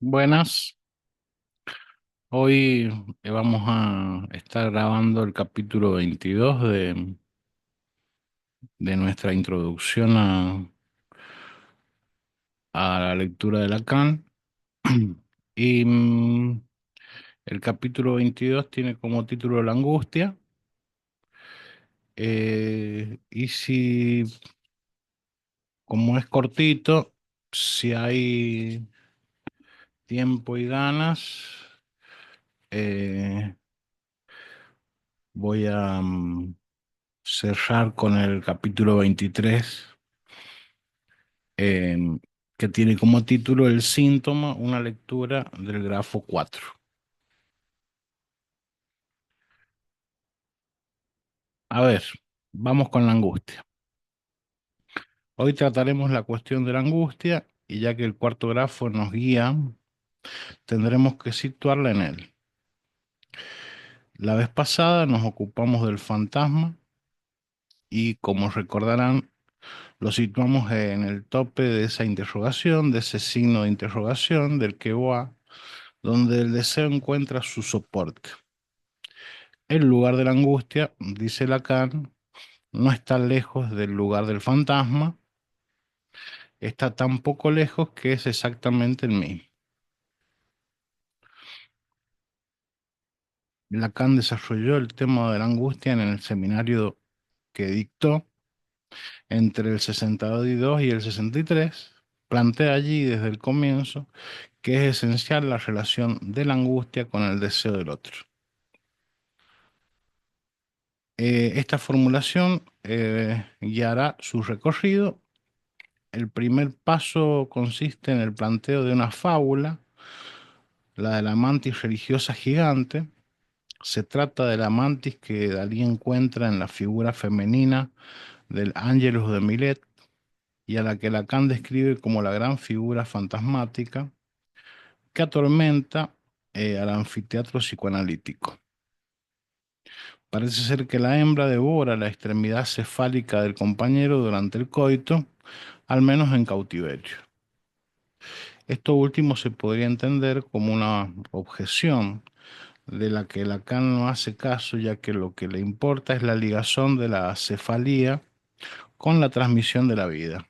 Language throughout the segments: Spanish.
Buenas, hoy vamos a estar grabando el capítulo 22 de nuestra introducción a la lectura de Lacan. Y el capítulo 22 tiene como título La angustia. Y si, como es cortito, si hay tiempo y ganas, eh, voy a cerrar con el capítulo 23, em, que tiene como título El síntoma, una lectura del grafo 4. A ver, vamos con la angustia. Hoy trataremos la cuestión de la angustia y ya que el cuarto grafo nos guía, tendremos que situarla en él. La vez pasada nos ocupamos del fantasma y, como recordarán, lo situamos en el tope de esa interrogación, de ese signo de interrogación del que va, donde el deseo encuentra su soporte. El lugar de la angustia, dice Lacan, no está lejos del lugar del fantasma, está tan poco lejos que es exactamente el mismo. Lacan desarrolló el tema de la angustia en el seminario que dictó entre el 62 y el 63. Plantea allí desde el comienzo que es esencial la relación de la angustia con el deseo del otro. Esta formulación guiará su recorrido. El primer paso consiste en el planteo de una fábula, la de la mantis religiosa gigante. Se trata de la mantis que Dalí encuentra en la figura femenina del Ángelus de Milet y a la que Lacan describe como la gran figura fantasmática que atormenta al anfiteatro psicoanalítico. Parece ser que la hembra devora la extremidad cefálica del compañero durante el coito, al menos en cautiverio. Esto último se podría entender como una objeción de la que Lacan no hace caso, ya que lo que le importa es la ligazón de la cefalía con la transmisión de la vida.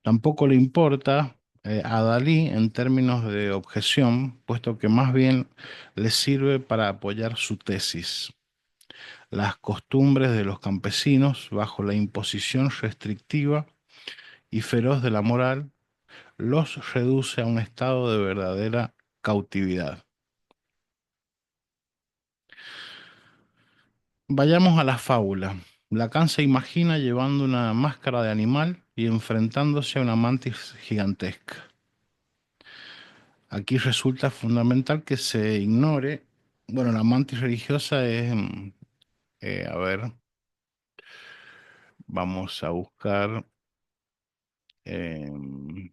Tampoco le importa a Dalí en términos de objeción, puesto que más bien le sirve para apoyar su tesis. Las costumbres de los campesinos, bajo la imposición restrictiva y feroz de la moral, los reduce a un estado de verdadera cautividad. Vayamos a la fábula. Lacan se imagina llevando una máscara de animal y enfrentándose a una mantis gigantesca. Aquí resulta fundamental que se ignore, bueno, la mantis religiosa es, a ver, vamos a buscar, em,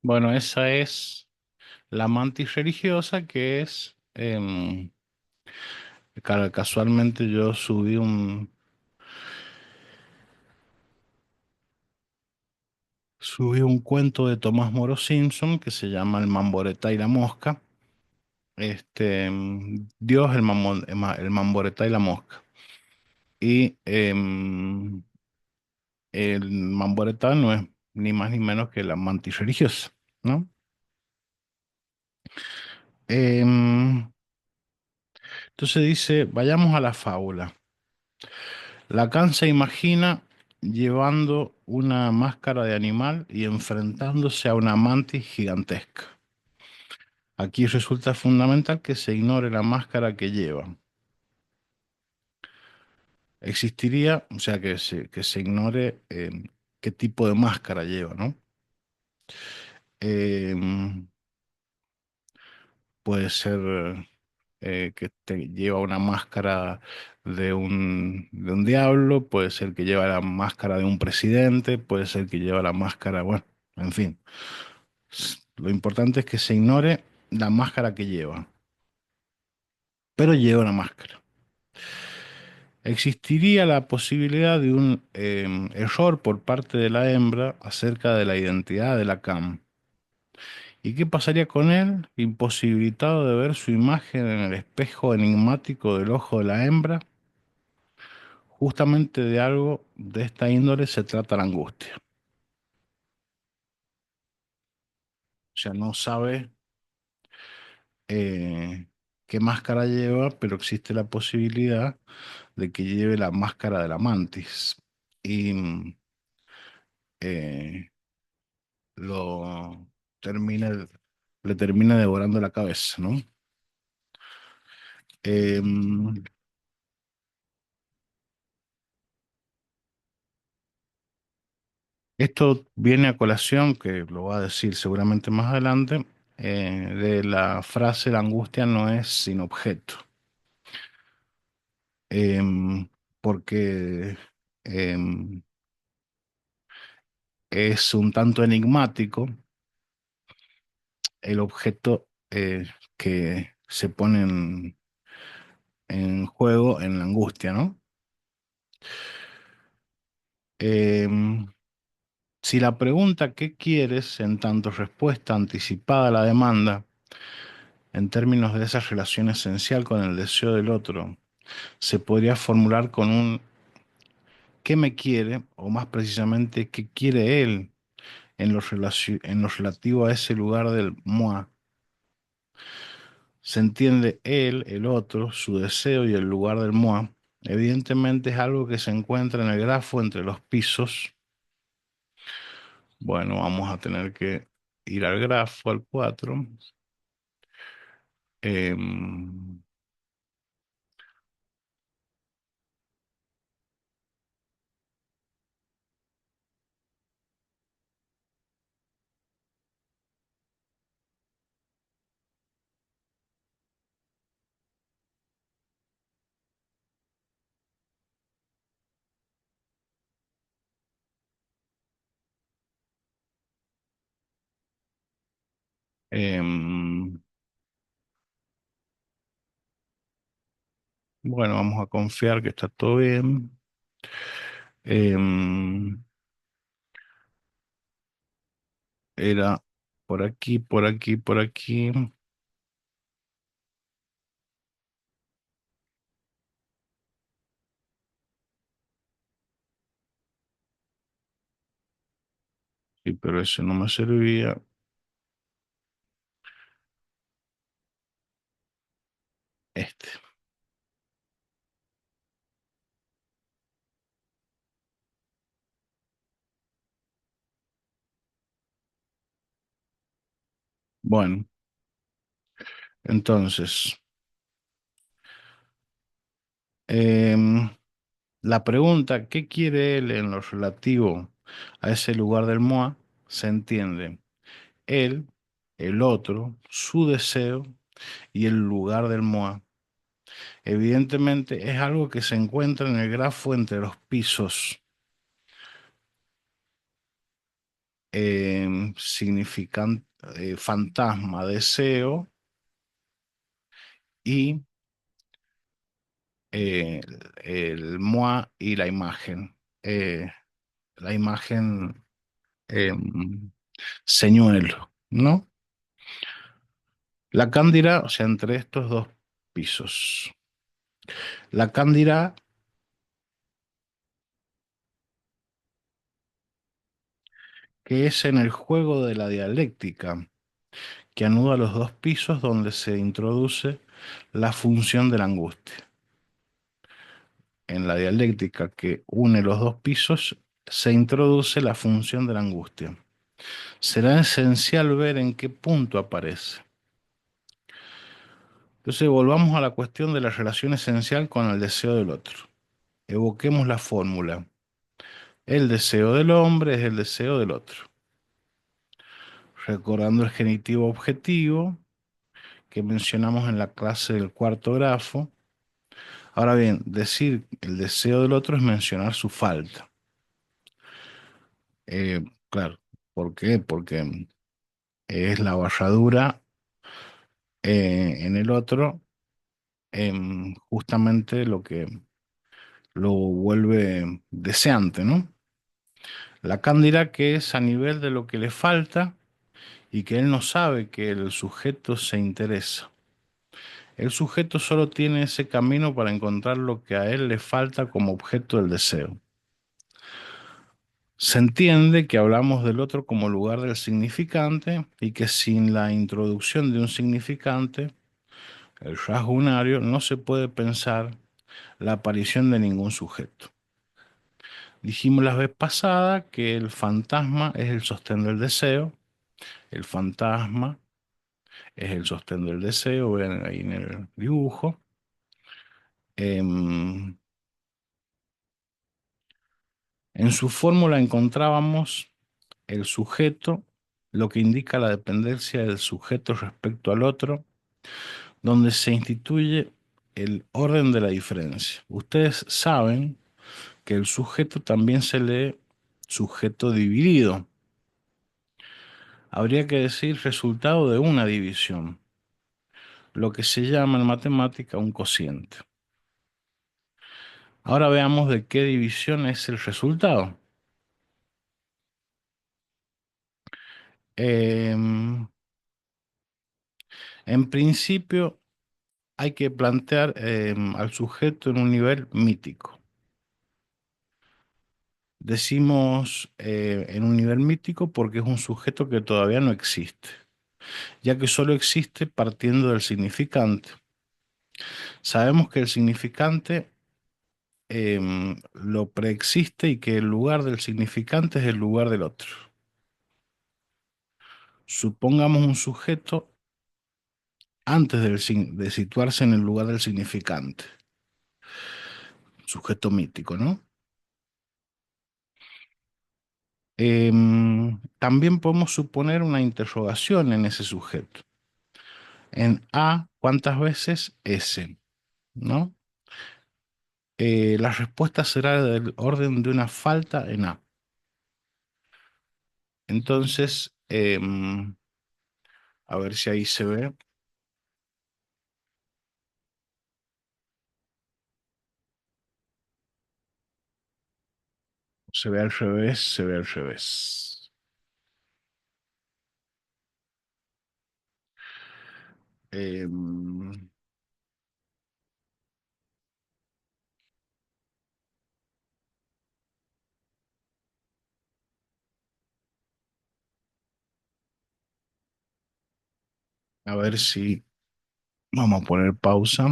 bueno, esa es la mantis religiosa que es, casualmente yo subí un cuento de Tomás Moro Simpson que se llama El Mamboreta y la Mosca. Dios, el Mamboreta y la Mosca. Y el Mamboretá no es ni más ni menos que la mantis religiosa, ¿no? Em, entonces dice, vayamos a la fábula. Lacan se imagina llevando una máscara de animal y enfrentándose a una mantis gigantesca. Aquí resulta fundamental que se ignore la máscara que lleva. Existiría, o sea, que se ignore qué tipo de máscara lleva, ¿no? Em, Puede ser que lleva una máscara de un diablo, puede ser que lleva la máscara de un presidente, puede ser que lleva la máscara, bueno, en fin. Lo importante es que se ignore la máscara que lleva, pero lleva una máscara. Existiría la posibilidad de un error por parte de la hembra acerca de la identidad de la cam. ¿Y qué pasaría con él, imposibilitado de ver su imagen en el espejo enigmático del ojo de la hembra? Justamente de algo de esta índole se trata la angustia. O sea, no sabe eh, qué máscara lleva, pero existe la posibilidad de que lleve la máscara de la mantis y eh, lo termina, le termina devorando la cabeza, ¿no? Em, Esto viene a colación, que lo va a decir seguramente más adelante, de la frase la angustia no es sin objeto. Porque em, es un tanto enigmático el objeto que se pone en juego en la angustia, ¿no? Em, si la pregunta ¿qué quieres? En tanto respuesta anticipada a la demanda, en términos de esa relación esencial con el deseo del otro, se podría formular con un ¿qué me quiere? O más precisamente, ¿qué quiere él en lo relativo a ese lugar del moi? Se entiende él, el otro, su deseo y el lugar del moi. Evidentemente es algo que se encuentra en el grafo entre los pisos. Bueno, vamos a tener que ir al grafo, al 4. Em, em, bueno, vamos a confiar que está todo bien. Em, Era por aquí, por aquí, por aquí. Sí, pero ese no me servía. Este. Bueno, entonces, em, la pregunta, ¿qué quiere él en lo relativo a ese lugar del MOA? Se entiende. Él, el otro, su deseo y el lugar del MOA. Evidentemente es algo que se encuentra en el grafo entre los pisos. Significan fantasma, deseo y eh, el moi y la imagen. La imagen señuelo, ¿no? La cándida, o sea, entre estos dos pisos. La cándida que es en el juego de la dialéctica, que anuda los dos pisos donde se introduce la función de la angustia. En la dialéctica que une los dos pisos se introduce la función de la angustia. Será esencial ver en qué punto aparece. Entonces volvamos a la cuestión de la relación esencial con el deseo del otro. Evoquemos la fórmula. El deseo del hombre es el deseo del otro. Recordando el genitivo objetivo que mencionamos en la clase del cuarto grafo. Ahora bien, decir el deseo del otro es mencionar su falta. Claro, ¿por qué? Porque es la barradura en el otro, justamente lo que lo vuelve deseante, ¿no? Lacan dirá que es a nivel de lo que le falta y que él no sabe que el sujeto se interesa. El sujeto solo tiene ese camino para encontrar lo que a él le falta como objeto del deseo. Se entiende que hablamos del otro como lugar del significante y que sin la introducción de un significante, el rasgo unario, no se puede pensar la aparición de ningún sujeto. Dijimos la vez pasada que el fantasma es el sostén del deseo. El fantasma es el sostén del deseo, vean ahí en el dibujo. Em, en su fórmula encontrábamos el sujeto, lo que indica la dependencia del sujeto respecto al otro, donde se instituye el orden de la diferencia. Ustedes saben que el sujeto también se lee sujeto dividido. Habría que decir resultado de una división, lo que se llama en matemática un cociente. Ahora veamos de qué división es el resultado. Em, en principio hay que plantear al sujeto en un nivel mítico. Decimos en un nivel mítico porque es un sujeto que todavía no existe, ya que solo existe partiendo del significante. Sabemos que el significante lo preexiste y que el lugar del significante es el lugar del otro. Supongamos un sujeto antes de situarse en el lugar del significante, sujeto mítico, ¿no? También podemos suponer una interrogación en ese sujeto. En A, ¿cuántas veces S? ¿No? La respuesta será del orden de una falta en A. Entonces, a ver si ahí se ve. Se ve al revés, se ve al revés. Em, a ver si vamos a poner pausa.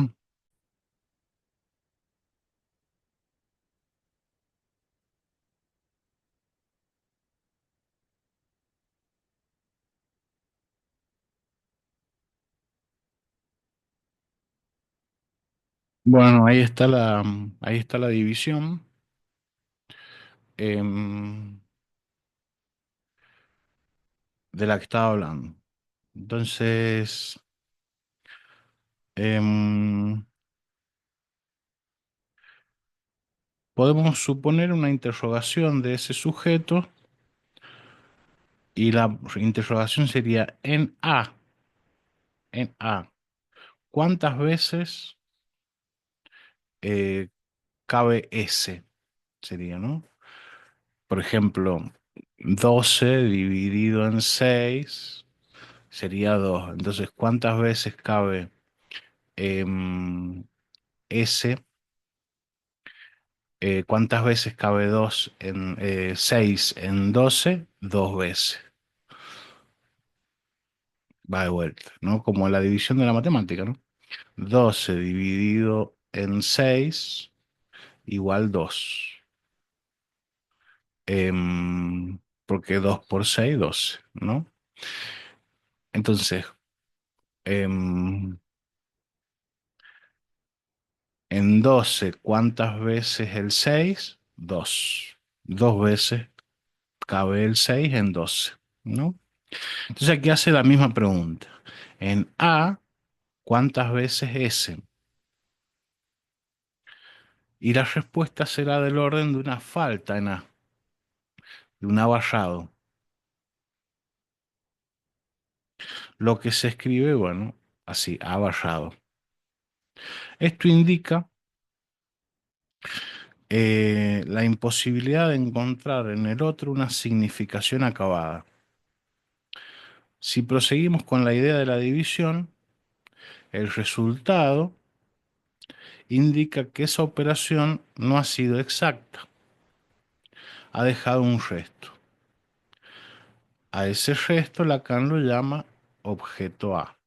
Bueno, ahí está la división em, de la que estaba hablando. Entonces, em, podemos suponer una interrogación de ese sujeto y la interrogación sería en A, ¿cuántas veces eh, cabe S? Sería, ¿no? Por ejemplo, 12 dividido en 6 sería 2. Entonces, ¿cuántas veces cabe em, S ¿Cuántas veces cabe 6 en 12? Dos veces. Va de vuelta, ¿no? Como la división de la matemática, ¿no? 12 dividido en 6 igual 2. Porque 2 por 6 12, ¿no? Entonces, em, en 12, ¿cuántas veces el 6? Dos. Dos veces cabe el 6 en 12, ¿no? Entonces aquí hace la misma pregunta. En A, ¿cuántas veces S? Y la respuesta será del orden de una falta en A, de un A barrado. Lo que se escribe, bueno, así, A barrado. Esto indica la imposibilidad de encontrar en el otro una significación acabada. Si proseguimos con la idea de la división, el resultado indica que esa operación no ha sido exacta, ha dejado un resto. A ese resto Lacan lo llama objeto A.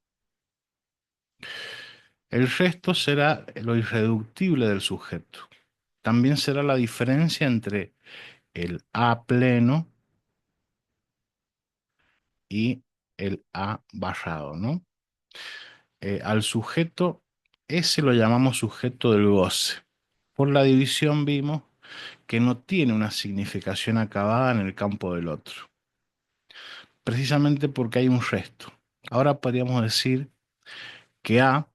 El resto será lo irreductible del sujeto. También será la diferencia entre el A pleno y el A barrado, ¿no? Al sujeto, ese lo llamamos sujeto del goce. Por la división vimos que no tiene una significación acabada en el campo del otro, precisamente porque hay un resto. Ahora podríamos decir que A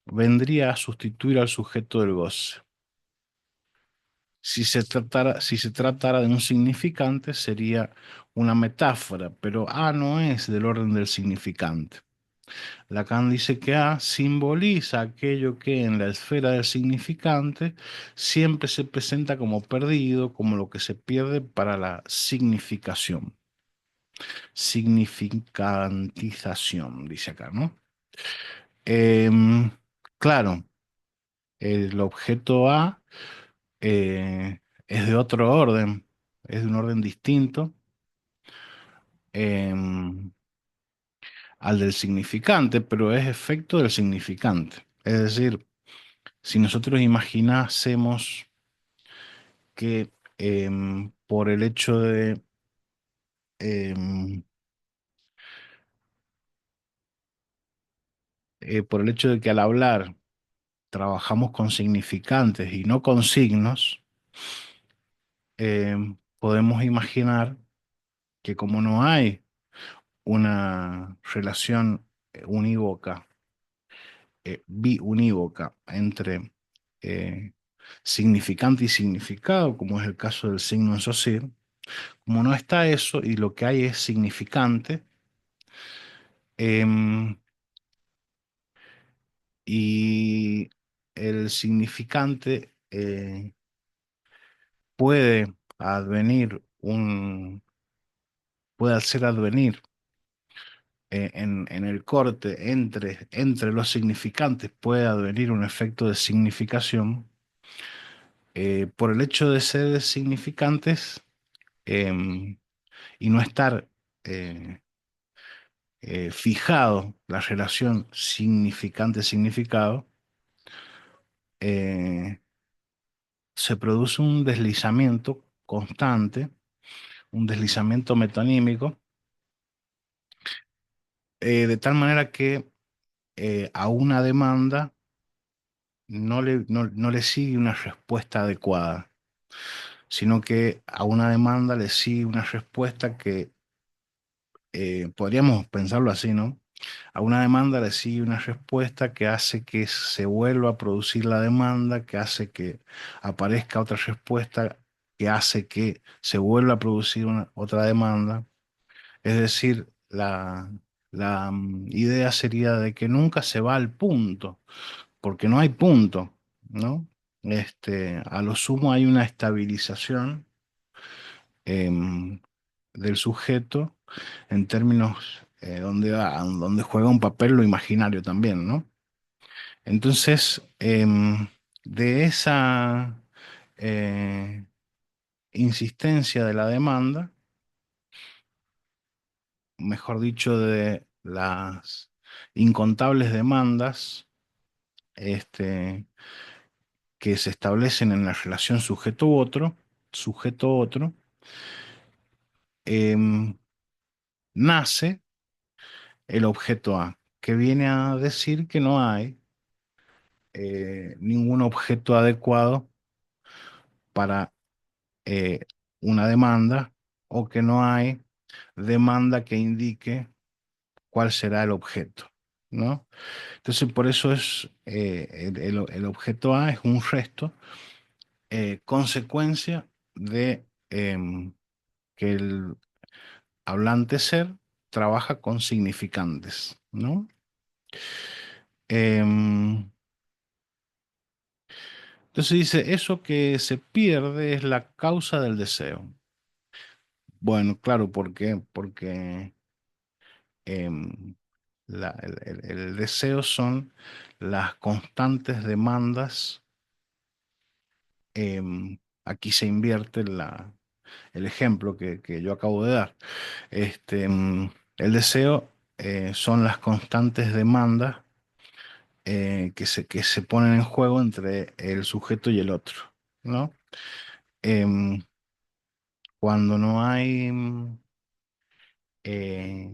vendría a sustituir al sujeto del goce. Si se tratara de un significante, sería una metáfora, pero A no es del orden del significante. Lacan dice que A simboliza aquello que en la esfera del significante siempre se presenta como perdido, como lo que se pierde para la significación. Significantización, dice acá, ¿no? Em, claro, el objeto A es de otro orden, es de un orden distinto em, al del significante, pero es efecto del significante. Es decir, si nosotros imaginásemos que por el hecho em, por el hecho de que al hablar trabajamos con significantes y no con signos, podemos imaginar que como no hay una relación unívoca, biunívoca entre eh, significante y significado, como es el caso del signo en Saussure, como no está eso y lo que hay es significante, em, y el significante puede advenir puede hacer advenir en el corte entre los significantes, puede advenir un efecto de significación. Por el hecho de ser significantes em, y no estar eh, fijado la relación significante-significado, eh, se produce un deslizamiento constante, un deslizamiento metonímico, de tal manera que a una demanda no le sigue una respuesta adecuada, sino que a una demanda le sigue una respuesta que podríamos pensarlo así, ¿no? A una demanda le sigue una respuesta que hace que se vuelva a producir la demanda, que hace que aparezca otra respuesta, que hace que se vuelva a producir otra demanda. Es decir, la idea sería de que nunca se va al punto, porque no hay punto, ¿no? A lo sumo hay una estabilización em, del sujeto en términos donde juega un papel lo imaginario también, ¿no? Entonces, de esa eh, insistencia de la demanda, mejor dicho, de las incontables demandas este, que se establecen en la relación sujeto-otro, em, nace el objeto A, que viene a decir que no hay ningún objeto adecuado para eh, una demanda o que no hay demanda que indique cuál será el objeto, ¿no? Entonces, por eso es el objeto A es un resto, consecuencia de que el hablante ser trabaja con significantes, ¿no? Em, entonces dice, eso que se pierde es la causa del deseo. Bueno, claro, ¿por qué? Porque em, el deseo son las constantes demandas. Aquí se invierte el ejemplo que yo acabo de dar. El deseo son las constantes demandas que se ponen en juego entre el sujeto y el otro, ¿no? Em, cuando no hay, eh,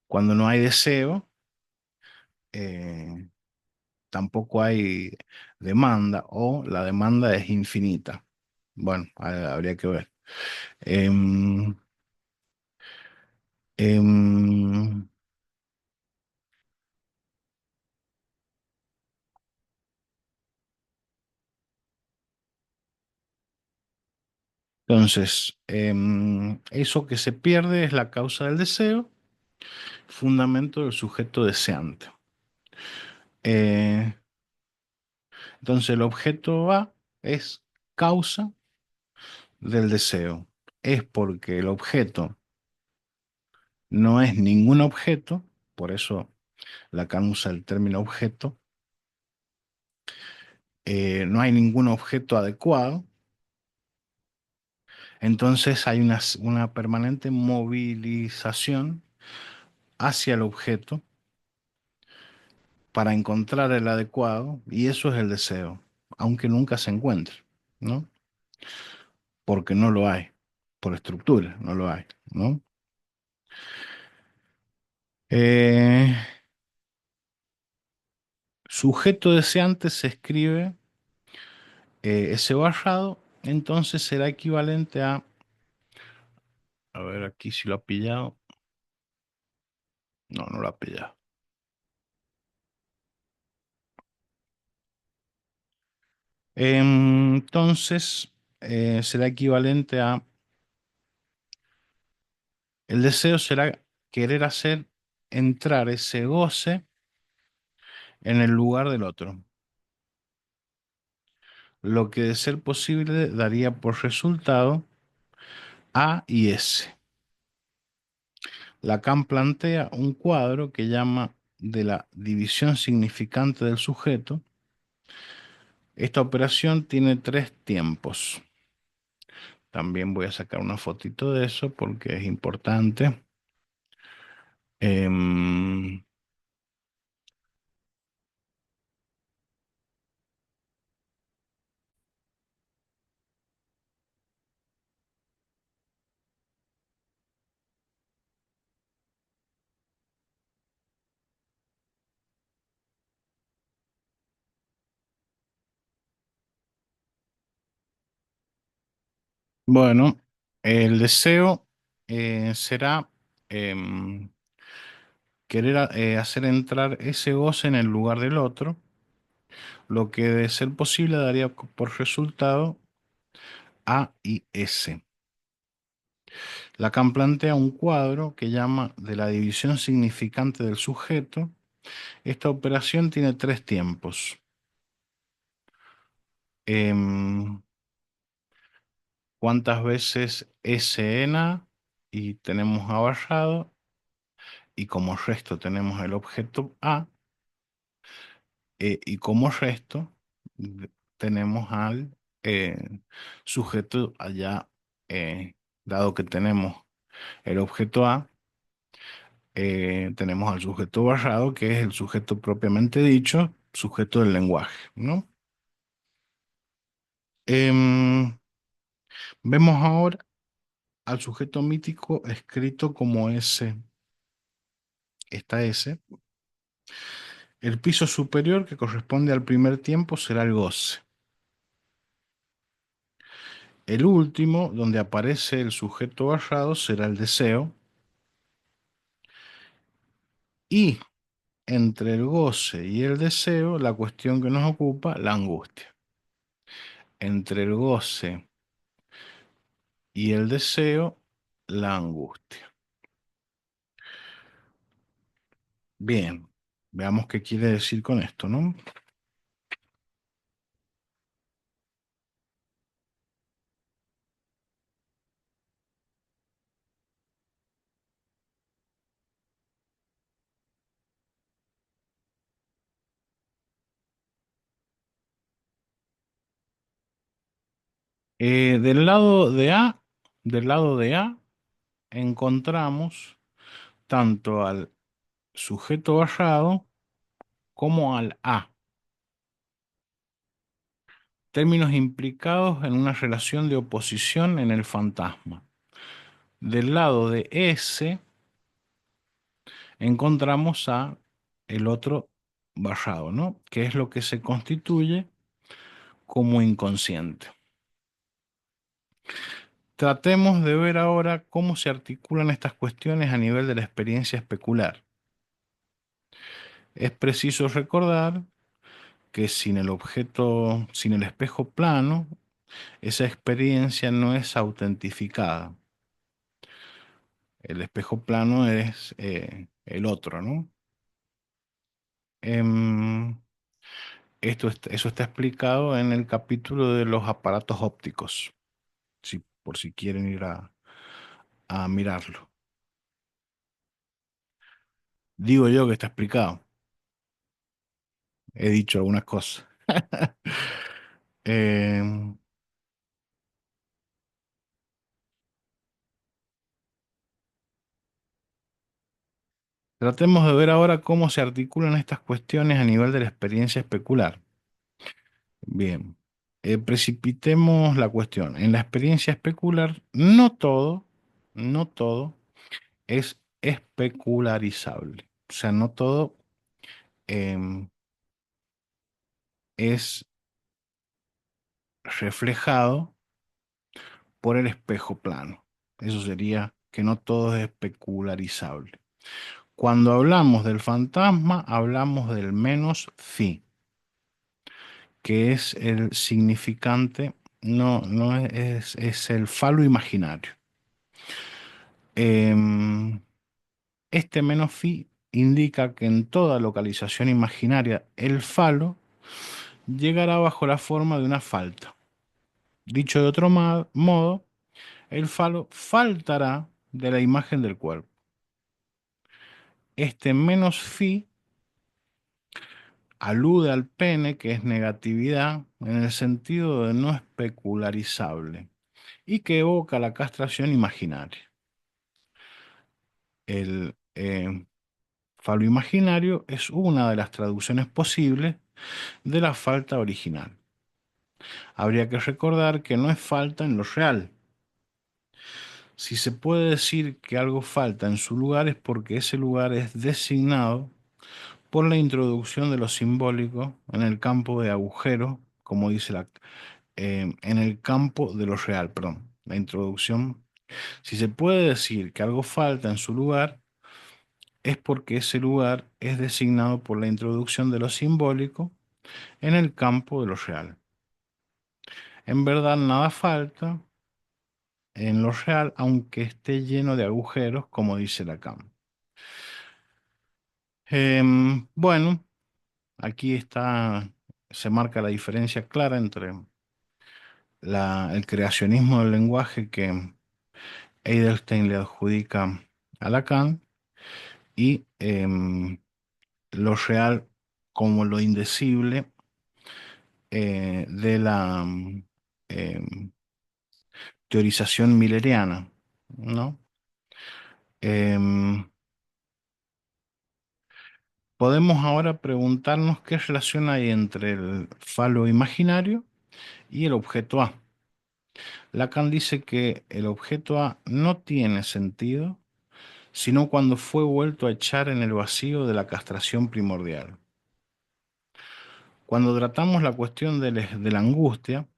cuando no hay deseo, eh, tampoco hay demanda o la demanda es infinita. Bueno, habría que ver. Em, em, entonces, eso que se pierde es la causa del deseo, fundamento del sujeto deseante. Eh, entonces, el objeto A es causa del deseo. Es porque el objeto no es ningún objeto, por eso Lacan usa el término objeto, no hay ningún objeto adecuado, entonces hay una permanente movilización hacia el objeto para encontrar el adecuado, y eso es el deseo, aunque nunca se encuentre, ¿no? Porque no lo hay, por estructura, no lo hay, ¿no? Eh, sujeto deseante se escribe ese barrado, entonces será equivalente a ver aquí si lo ha pillado, no, no lo ha pillado. Entonces será equivalente el deseo será querer hacer entrar ese goce en el lugar del otro, lo que de ser posible daría por resultado A y S. Lacan plantea un cuadro que llama de la división significante del sujeto. Esta operación tiene tres tiempos. También voy a sacar una fotito de eso porque es importante. Em, bueno, el deseo será em, querer hacer entrar ese goce en el lugar del otro, lo que de ser posible daría por resultado A y S. Lacan plantea un cuadro que llama de la división significante del sujeto. Esta operación tiene tres tiempos. Em, ¿Cuántas veces S n y tenemos abarrado? Y como resto tenemos el objeto A, y como resto tenemos al sujeto allá, eh, dado que tenemos el objeto A, tenemos al sujeto barrado, que es el sujeto propiamente dicho, sujeto del lenguaje, ¿no? Em, Vemos ahora al sujeto mítico escrito como S, esta S. El piso superior, que corresponde al primer tiempo, será el goce. El último, donde aparece el sujeto barrado, será el deseo. Y entre el goce y el deseo, la cuestión que nos ocupa, la angustia. Entre el goce y el deseo, la angustia. Bien, veamos qué quiere decir con esto, ¿no? Del lado de A, encontramos tanto al sujeto barrado como al A, términos implicados en una relación de oposición en el fantasma. Del lado de S encontramos a el otro barrado, ¿no? Que es lo que se constituye como inconsciente. Tratemos de ver ahora cómo se articulan estas cuestiones a nivel de la experiencia especular. Es preciso recordar que sin el objeto, sin el espejo plano, esa experiencia no es autentificada. El espejo plano es el otro, ¿no? Em, eso está explicado en el capítulo de los aparatos ópticos, por si quieren ir a mirarlo. Digo yo que está explicado. He dicho algunas cosas. Em, Tratemos de ver ahora cómo se articulan estas cuestiones a nivel de la experiencia especular. Bien, precipitemos la cuestión. En la experiencia especular, no todo es especularizable. O sea, no todo em, es reflejado por el espejo plano. Eso sería que no todo es especularizable. Cuando hablamos del fantasma, hablamos del menos phi, que es el significante, no es el falo imaginario. Em, este menos phi indica que en toda localización imaginaria el falo llegará bajo la forma de una falta. Dicho de otro modo, el falo faltará de la imagen del cuerpo. Este menos phi alude al pene, que es negatividad, en el sentido de no especularizable, y que evoca la castración imaginaria. El falo imaginario es una de las traducciones posibles de la falta original. Habría que recordar que no es falta en lo real. Si se puede decir que algo falta en su lugar es porque ese lugar es designado por la introducción de lo simbólico en el campo de agujero, como dice en el campo de lo real, perdón, la introducción. Si se puede decir que algo falta en su lugar, es porque ese lugar es designado por la introducción de lo simbólico en el campo de lo real. En verdad, nada falta en lo real, aunque esté lleno de agujeros, como dice Lacan. Bueno, aquí se marca la diferencia clara entre el creacionismo del lenguaje que Eidelstein le adjudica a Lacan y lo real como lo indecible de la em, teorización milleriana, ¿no? Em, Podemos ahora preguntarnos qué relación hay entre el falo imaginario y el objeto A. Lacan dice que el objeto A no tiene sentido sino cuando fue vuelto a echar en el vacío de la castración primordial. Cuando tratamos la cuestión de la angustia,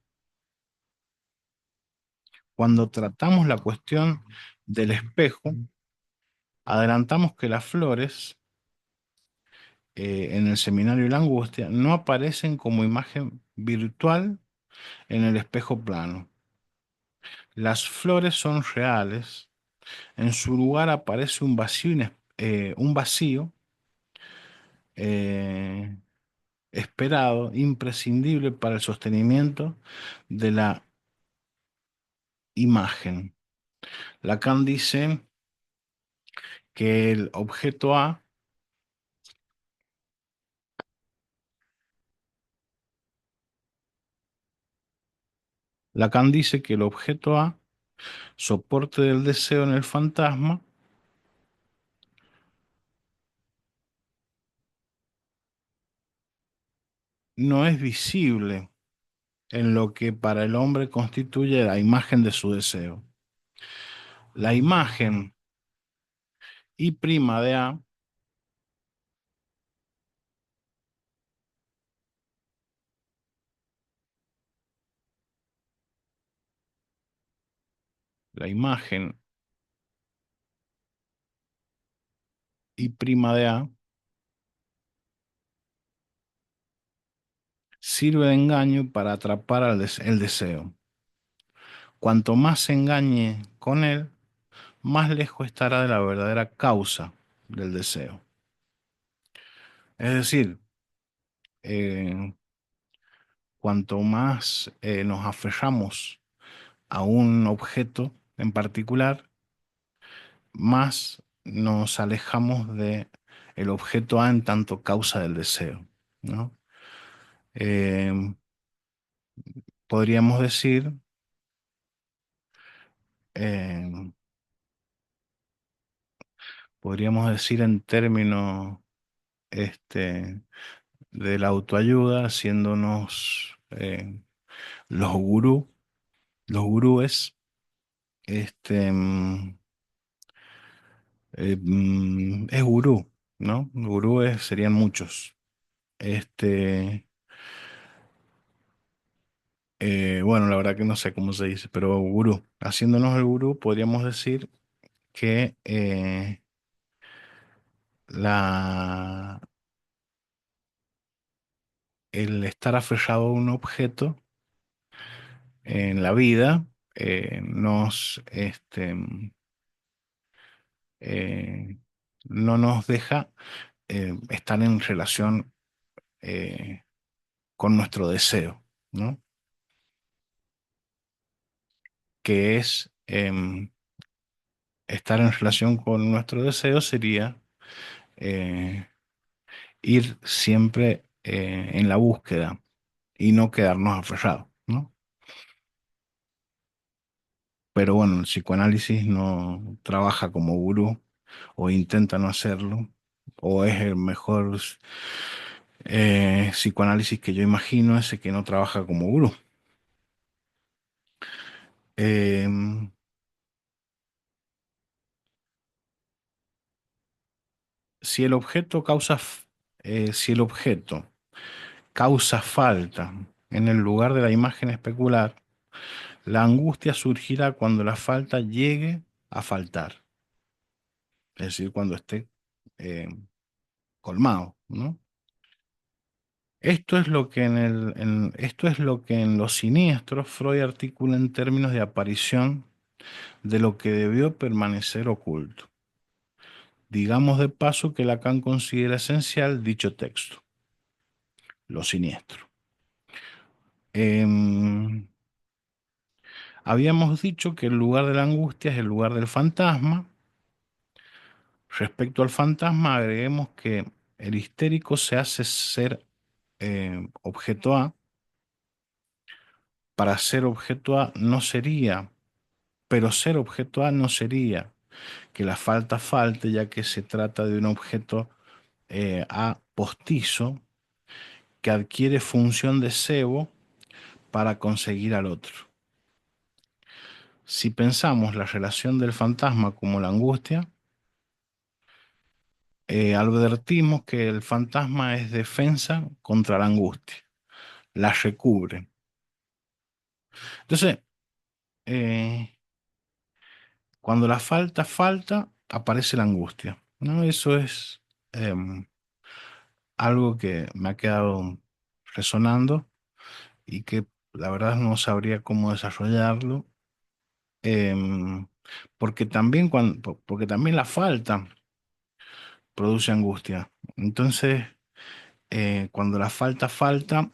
cuando tratamos la cuestión del espejo, adelantamos que las flores en el seminario de la angustia no aparecen como imagen virtual en el espejo plano. Las flores son reales. En su lugar aparece un vacío, un vacío eh, esperado, imprescindible para el sostenimiento de la imagen. Lacan dice que el objeto A, Lacan dice que el objeto A, soporte del deseo en el fantasma, no es visible en lo que para el hombre constituye la imagen de su deseo. La imagen I' de A, la imagen I' de A sirve de engaño para atrapar el deseo. Cuanto más se engañe con él, más lejos estará de la verdadera causa del deseo. Es decir, eh, cuanto más nos aferramos a un objeto en particular, más nos alejamos de el objeto A en tanto causa del deseo, ¿no? Eh, podríamos decir, eh, podríamos decir en términos este, de la autoayuda, haciéndonos los gurús, los gurúes, este, es gurú, ¿no? Gurúes serían muchos. Este, bueno, la verdad que no sé cómo se dice, pero gurú. Haciéndonos el gurú, podríamos decir que la, el estar aferrado a un objeto en la vida eh, no nos deja estar en relación eh, con nuestro deseo, ¿no? Que es estar en relación con nuestro deseo sería eh, ir siempre en la búsqueda y no quedarnos aferrados, ¿no? Pero bueno, el psicoanálisis no trabaja como gurú o intenta no hacerlo, o es el mejor psicoanálisis que yo imagino, ese que no trabaja como gurú. Em, si el objeto si el objeto causa falta en el lugar de la imagen especular, la angustia surgirá cuando la falta llegue a faltar, es decir, cuando esté eh, colmado, ¿no? Esto es lo que en Los Siniestros Freud articula en términos de aparición de lo que debió permanecer oculto. Digamos de paso que Lacan considera esencial dicho texto, Lo Siniestro. Em, Habíamos dicho que el lugar de la angustia es el lugar del fantasma. Respecto al fantasma, agreguemos que el histérico se hace ser objeto A para ser objeto A no sería, pero ser objeto A no sería que la falta falte, ya que se trata de un objeto A postizo que adquiere función de cebo para conseguir al otro. Si pensamos la relación del fantasma como la angustia, advertimos que el fantasma es defensa contra la angustia, la recubre. Entonces, eh, cuando la falta falta, aparece la angustia, ¿no? Eso es em, algo que me ha quedado resonando y que la verdad no sabría cómo desarrollarlo, em, porque también porque también la falta produce angustia. Entonces, cuando la falta falta,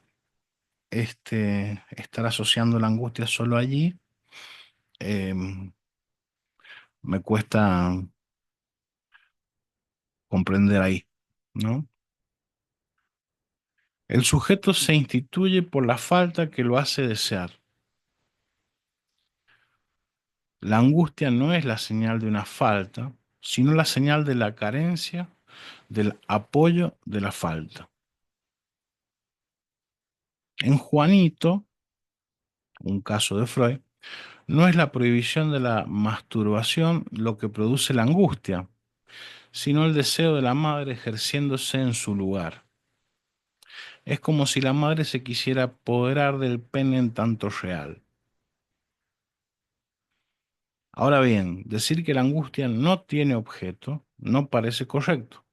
estar asociando la angustia solo allí, em, me cuesta comprender ahí, ¿no? El sujeto se instituye por la falta que lo hace desear. La angustia no es la señal de una falta, sino la señal de la carencia, del apoyo de la falta. En Juanito, un caso de Freud, no es la prohibición de la masturbación lo que produce la angustia, sino el deseo de la madre ejerciéndose en su lugar. Es como si la madre se quisiera apoderar del pene en tanto real. Ahora bien, decir que la angustia no tiene objeto no parece correcto.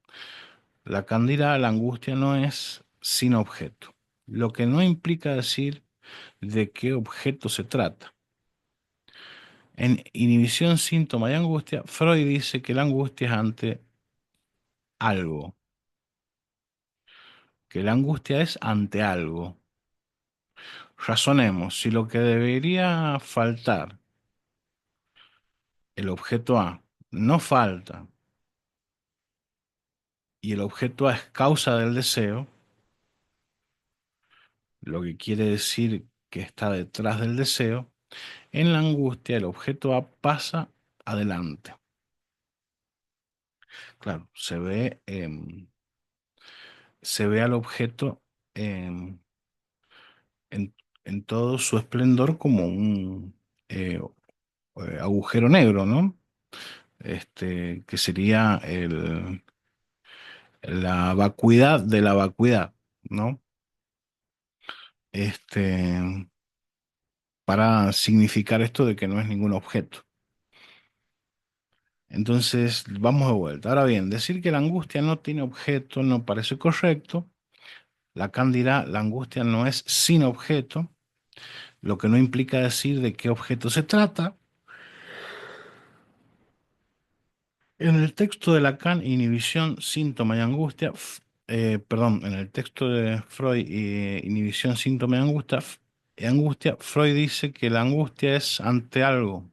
Lacan dirá, la angustia no es sin objeto, lo que no implica decir de qué objeto se trata. En Inhibición, síntoma y angustia, Freud dice que la angustia es ante algo, que la angustia es ante algo. Razonemos, si lo que debería faltar, el objeto A, no falta, y el objeto A es causa del deseo, lo que quiere decir que está detrás del deseo, en la angustia el objeto A pasa adelante. Claro, se ve al objeto em, en, en todo su esplendor como un eh, agujero negro, ¿no? Que sería la vacuidad de la vacuidad, ¿no? Este, para significar esto de que no es ningún objeto. Entonces, vamos de vuelta. Ahora bien, decir que la angustia no tiene objeto no parece correcto. Lacan dirá, la angustia no es sin objeto, lo que no implica decir de qué objeto se trata. En el texto de Lacan, inhibición, síntoma y angustia, perdón, en el texto de Freud, inhibición, síntoma y angustia, Freud dice que la angustia es ante algo.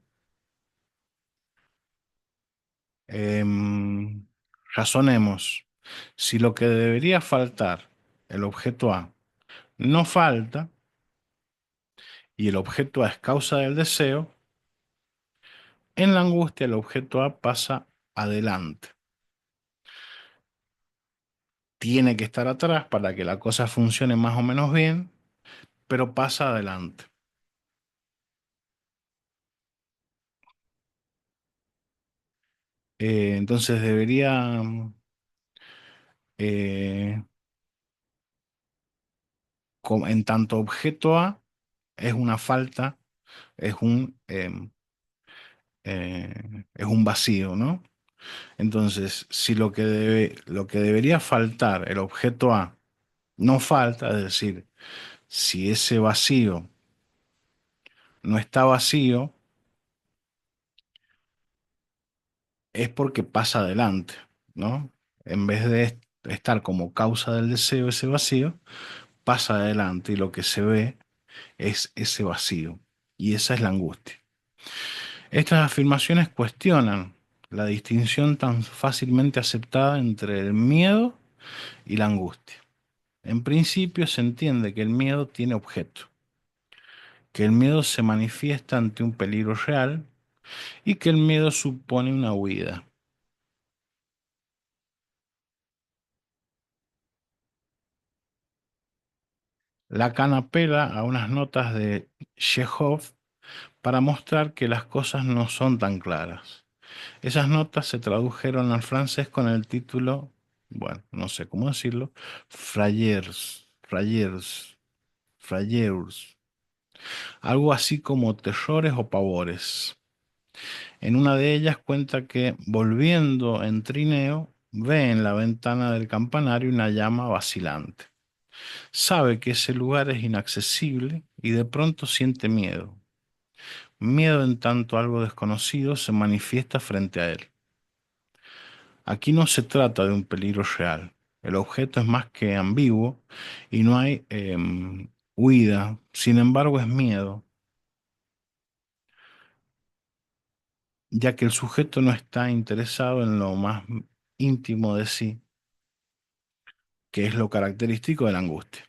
Em, razonemos, si lo que debería faltar, el objeto A, no falta, y el objeto A es causa del deseo, en la angustia el objeto A pasa adelante. Tiene que estar atrás para que la cosa funcione más o menos bien, pero pasa adelante. Entonces debería, eh, en tanto objeto A es una falta, es es un vacío, ¿no? Entonces, si lo que debería faltar, el objeto A, no falta, es decir, si ese vacío no está vacío, es porque pasa adelante, ¿no? En vez de estar como causa del deseo ese vacío, pasa adelante y lo que se ve es ese vacío. Y esa es la angustia. Estas afirmaciones cuestionan la distinción tan fácilmente aceptada entre el miedo y la angustia. En principio se entiende que el miedo tiene objeto, que el miedo se manifiesta ante un peligro real y que el miedo supone una huida. Lacan apela a unas notas de Chekhov para mostrar que las cosas no son tan claras. Esas notas se tradujeron al francés con el título, bueno, no sé cómo decirlo, Frayeurs, Frayeurs, Frayeurs, algo así como terrores o pavores. En una de ellas cuenta que, volviendo en trineo, ve en la ventana del campanario una llama vacilante. Sabe que ese lugar es inaccesible y de pronto siente miedo. Miedo en tanto algo desconocido se manifiesta frente a él. Aquí no se trata de un peligro real. El objeto es más que ambiguo y no hay huida. Sin embargo, es miedo, ya que el sujeto no está interesado en lo más íntimo de sí, que es lo característico de la angustia.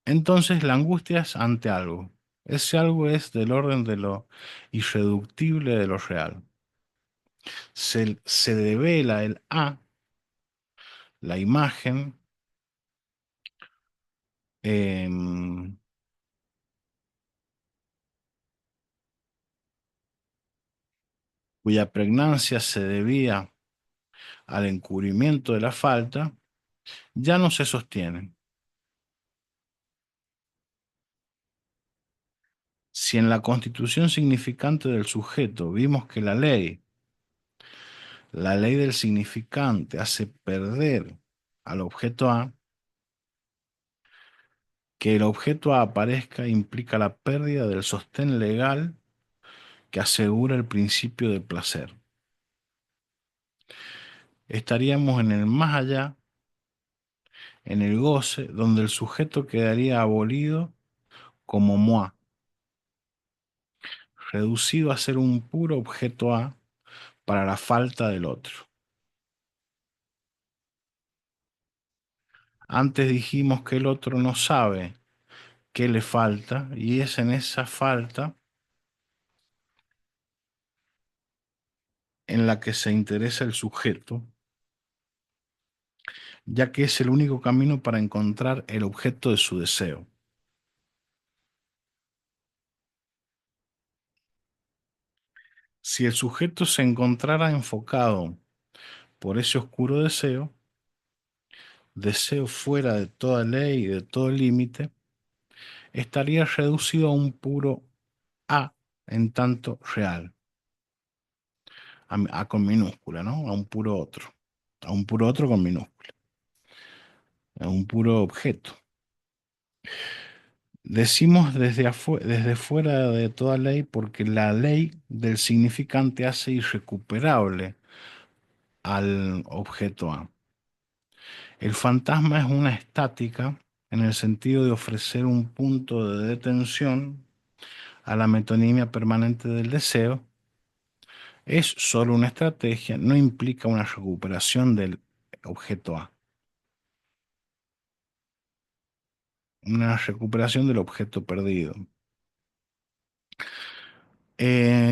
Entonces, la angustia es ante algo. Ese algo es del orden de lo irreductible de lo real. Se devela el A, la imagen, em, cuya pregnancia se debía al encubrimiento de la falta, ya no se sostienen. Si en la constitución significante del sujeto vimos que la ley del significante hace perder al objeto A, que el objeto A aparezca implica la pérdida del sostén legal que asegura el principio del placer. Estaríamos en el más allá, en el goce, donde el sujeto quedaría abolido como moi, reducido a ser un puro objeto A para la falta del otro. Antes dijimos que el otro no sabe qué le falta y es en esa falta en la que se interesa el sujeto, ya que es el único camino para encontrar el objeto de su deseo. Si el sujeto se encontrara enfocado por ese oscuro deseo, deseo fuera de toda ley y de todo límite, estaría reducido a un puro A en tanto real, a con minúscula, ¿no? A un puro otro con minúscula, a un puro objeto. Decimos desde fuera de toda ley porque la ley del significante hace irrecuperable al objeto A. El fantasma es una estática en el sentido de ofrecer un punto de detención a la metonimia permanente del deseo. Es solo una estrategia, no implica una recuperación del objeto A, una recuperación del objeto perdido.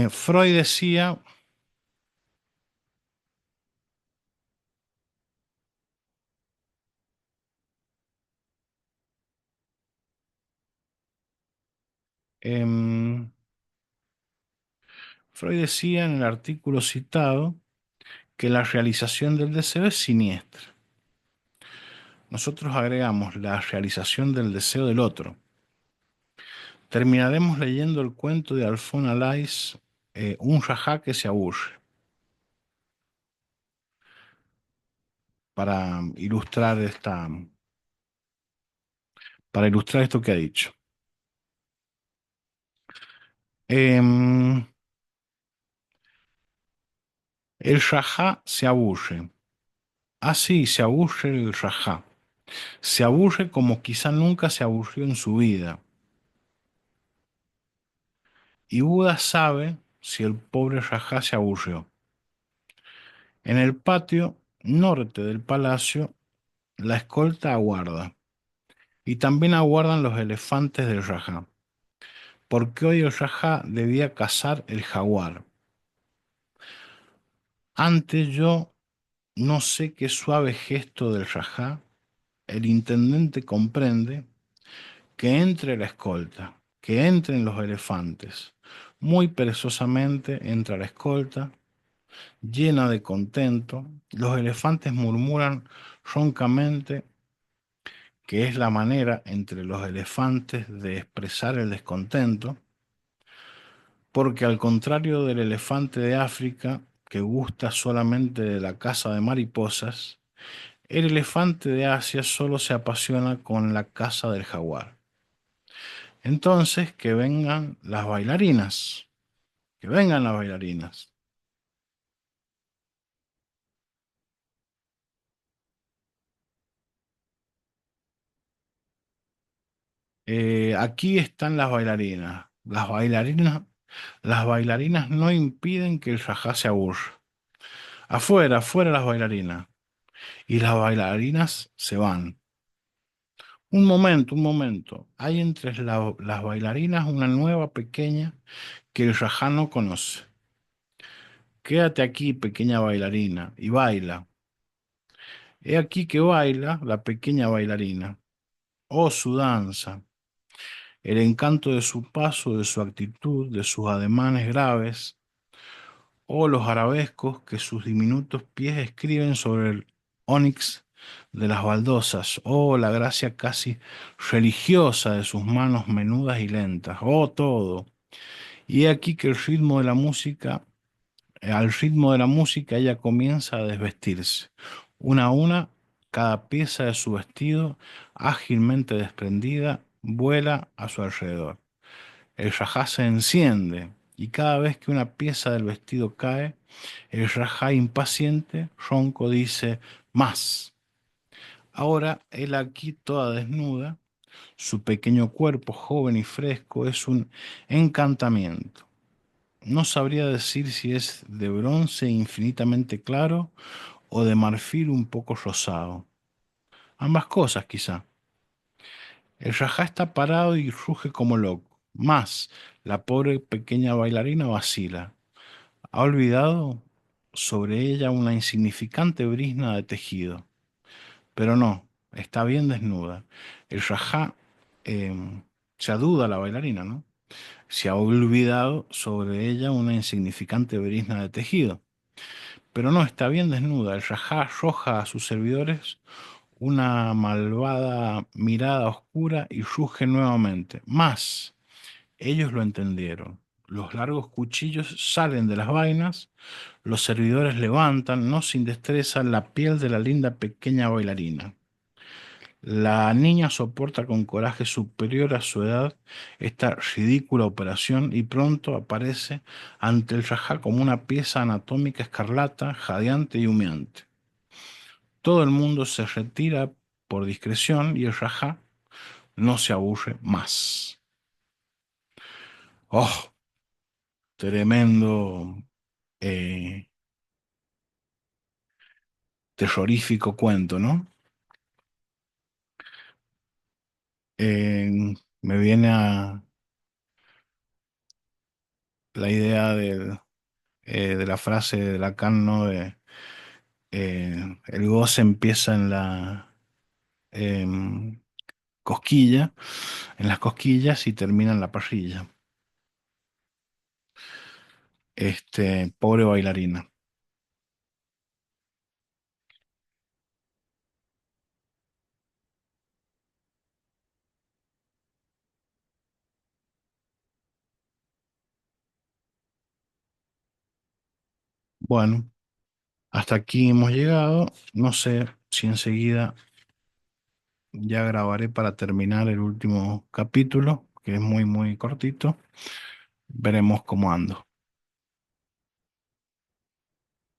Freud decía, em, Freud decía en el artículo citado que la realización del deseo es siniestra. Nosotros agregamos la realización del deseo del otro. Terminaremos leyendo el cuento de Alphonse Allais, Un rajá que se aburre, para para ilustrar esto que ha dicho. Em, el rajá se aburre. Así se aburre el rajá. Se aburre como quizá nunca se aburrió en su vida. Y Buda sabe si el pobre rajá se aburrió. En el patio norte del palacio, la escolta aguarda y también aguardan los elefantes del Rajá. Porque hoy el Rajá debía cazar el jaguar. Antes yo no sé qué suave gesto del Rajá, el intendente comprende que entre la escolta, que entren los elefantes. Muy perezosamente entra la escolta, llena de contento. Los elefantes murmuran roncamente, que es la manera entre los elefantes de expresar el descontento, porque al contrario del elefante de África, que gusta solamente de la caza de mariposas, el elefante de Asia solo se apasiona con la caza del jaguar. Entonces, que vengan las bailarinas, que vengan las bailarinas. Aquí están las bailarinas. Las bailarinas no impiden que el jajá se aburra. Afuera, afuera las bailarinas. Y las bailarinas se van. Un momento, un momento. Hay entre las bailarinas una nueva pequeña que el jajá no conoce. Quédate aquí, pequeña bailarina, y baila. He aquí que baila la pequeña bailarina. Oh, su danza, el encanto de su paso, de su actitud, de sus ademanes graves, oh, los arabescos que sus diminutos pies escriben sobre el ónix de las baldosas, oh, la gracia casi religiosa de sus manos menudas y lentas, oh, todo. Y he aquí que al ritmo de la música ella comienza a desvestirse. Una a una, cada pieza de su vestido, ágilmente desprendida, vuela a su alrededor. El rajá se enciende y cada vez que una pieza del vestido cae, el rajá impaciente, ronco, dice, más. Ahora, él aquí toda desnuda, su pequeño cuerpo joven y fresco es un encantamiento. No sabría decir si es de bronce infinitamente claro o de marfil un poco rosado. Ambas cosas, quizá. El rajá está parado y ruge como loco. Más, la pobre pequeña bailarina vacila. Ha olvidado sobre ella una insignificante brizna de tejido. Pero no, está bien desnuda. El rajá se aduda a la bailarina, ¿no? Se ha olvidado sobre ella una insignificante brizna de tejido. Pero no, está bien desnuda. El rajá arroja a sus servidores una malvada mirada oscura y ruge nuevamente. Más, ellos lo entendieron. Los largos cuchillos salen de las vainas, los servidores levantan, no sin destreza, la piel de la linda pequeña bailarina. La niña soporta con coraje superior a su edad esta ridícula operación y pronto aparece ante el rajá como una pieza anatómica escarlata, jadeante y humeante. Todo el mundo se retira por discreción y el rajá no se aburre más. Oh, tremendo, eh, terrorífico cuento, ¿no? Me viene a la idea de la frase de Lacan, ¿no? El goce empieza en la em, cosquilla, en las cosquillas y termina en la parrilla. Pobre bailarina. Bueno, hasta aquí hemos llegado. No sé si enseguida ya grabaré para terminar el último capítulo, que es muy, muy cortito. Veremos cómo ando.